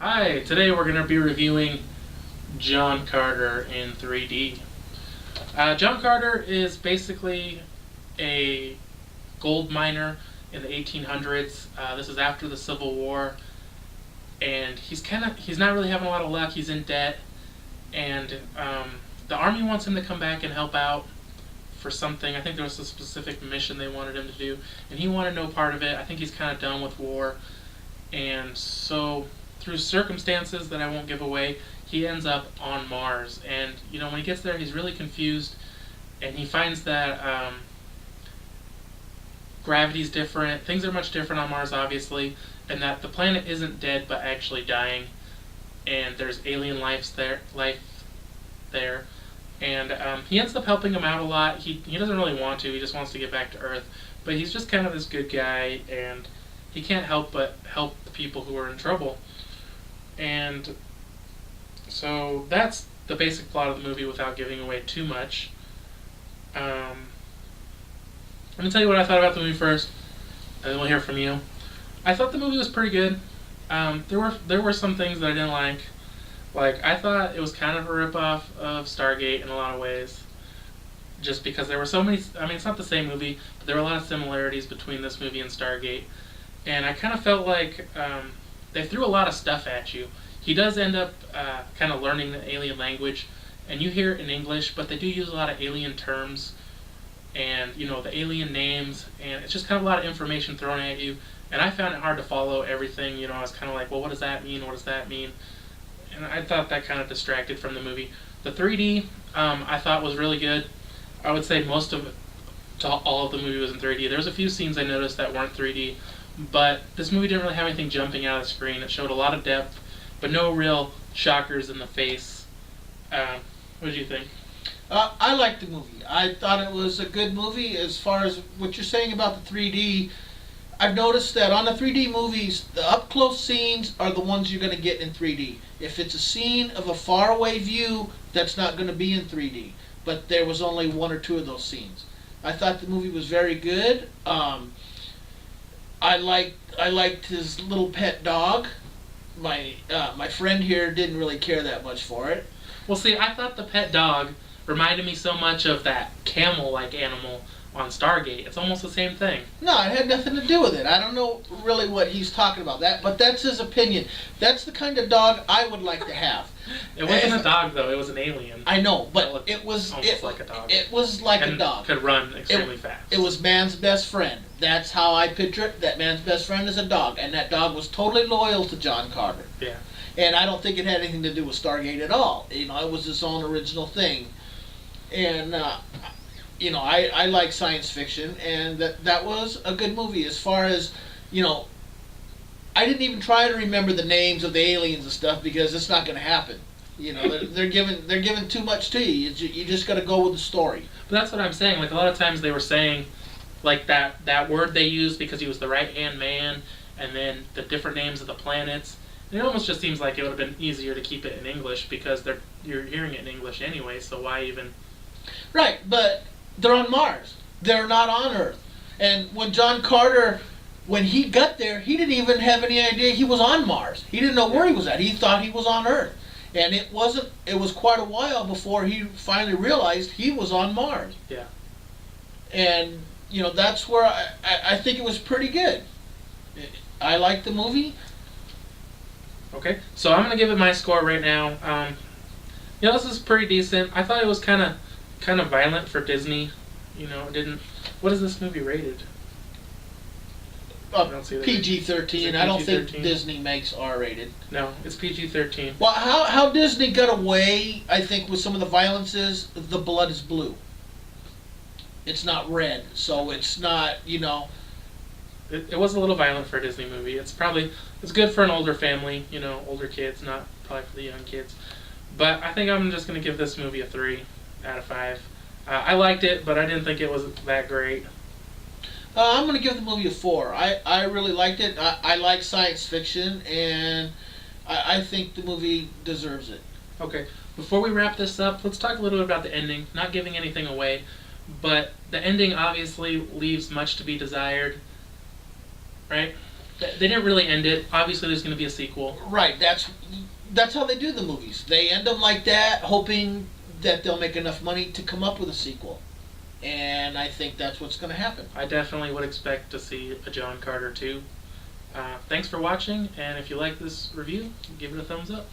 Hi, today we're going to be reviewing John Carter in 3D. John Carter is basically a gold miner in the 1800s. This is after the Civil War, and he's not really having a lot of luck. He's in debt, and the army wants him to come back and help out for something. I think there was a specific mission they wanted him to do, and he wanted no part of it. I think he's kind of done with war, and so through circumstances that I won't give away, he ends up on Mars. And when he gets there, he's really confused, and he finds that gravity's different. Things are much different on Mars, obviously, and that the planet isn't dead but actually dying, and there's alien life there. And he ends up helping him out a lot. He doesn't really want to. He just wants to get back to Earth, but he's just kind of this good guy, and he can't help but help the people who are in trouble. And so that's the basic plot of the movie without giving away too much. Let me tell you what I thought about the movie first, and then we'll hear from you. I thought the movie was pretty good. There were some things that I didn't like. Like, I thought it was kind of a ripoff of Stargate in a lot of ways, just because there were so many. I mean, it's not the same movie, but there were a lot of similarities between this movie and Stargate, and I kind of felt like they threw a lot of stuff at you. He does end up kind of learning the alien language, and you hear it in English, but they do use a lot of alien terms, and the alien names, and it's just kind of a lot of information thrown at you. And I found it hard to follow everything. I was kind of like, well, what does that mean? What does that mean? And I thought that kind of distracted from the movie. The 3D, I thought was really good. I would say most of it, all of the movie was in 3D. There was a few scenes I noticed that weren't 3D, but this movie didn't really have anything jumping out of the screen. It showed a lot of depth, but no real shockers in the face. What did you think? I liked the movie. I thought it was a good movie. As far as what you're saying about the 3D, I've noticed that on the 3D movies, the up-close scenes are the ones you're going to get in 3D. If it's a scene of a faraway view, that's not going to be in 3D. But there was only one or two of those scenes. I thought the movie was very good. I liked his little pet dog. My friend here didn't really care that much for it. Well, see, I thought the pet dog reminded me so much of that camel-like animal on Stargate. It's almost the same thing. No, it had nothing to do with it. I don't know really what he's talking about, but that's his opinion. That's the kind of dog I would like to have. It wasn't a dog, though. It was an alien. I know, but it was almost like a dog. It was like and a dog. Could run extremely fast. It was man's best friend. That's how I picture it. That man's best friend is a dog, and that dog was totally loyal to John Carter. Yeah. And I don't think it had anything to do with Stargate at all. It was its own original thing. And I like science fiction, and that was a good movie. As far as I didn't even try to remember the names of the aliens and stuff because it's not going to happen. They're giving too much to you. You just got to go with the story. But that's what I'm saying. Like, a lot of times they were saying, like, that word they used because he was the right-hand man, and then the different names of the planets. And it almost just seems like it would have been easier to keep it in English because you're hearing it in English anyway. So why even? Right, but they're on Mars. They're not on Earth. And when John Carter, when he got there, he didn't even have any idea he was on Mars. He didn't know where he was at. He thought he was on Earth. And it was quite a while before he finally realized he was on Mars. Yeah. And, that's where I think it was pretty good. I liked the movie. Okay, so I'm going to give it my score right now. This is pretty decent. I thought it was kind of violent for Disney. It didn't. What is this movie rated? PG-13. I don't think Disney makes R-rated. No, it's PG-13. Well, how Disney got away, I think, with some of the violence is the blood is blue. It's not red, so it's not, It was a little violent for a Disney movie. It's good for an older family, older kids, not probably for the young kids. But I think I'm just going to give this movie a 3 out of 5. I liked it, but I didn't think it was that great. I'm going to give the movie a 4. I really liked it. I like science fiction, and I think the movie deserves it. Okay, before we wrap this up, let's talk a little bit about the ending. Not giving anything away, but the ending obviously leaves much to be desired, right? They didn't really end it. Obviously, there's going to be a sequel. Right. That's how they do the movies. They end them like that, hoping that they'll make enough money to come up with a sequel. And I think that's what's going to happen. I definitely would expect to see a John Carter 2. Thanks for watching, and if you like this review, give it a thumbs up.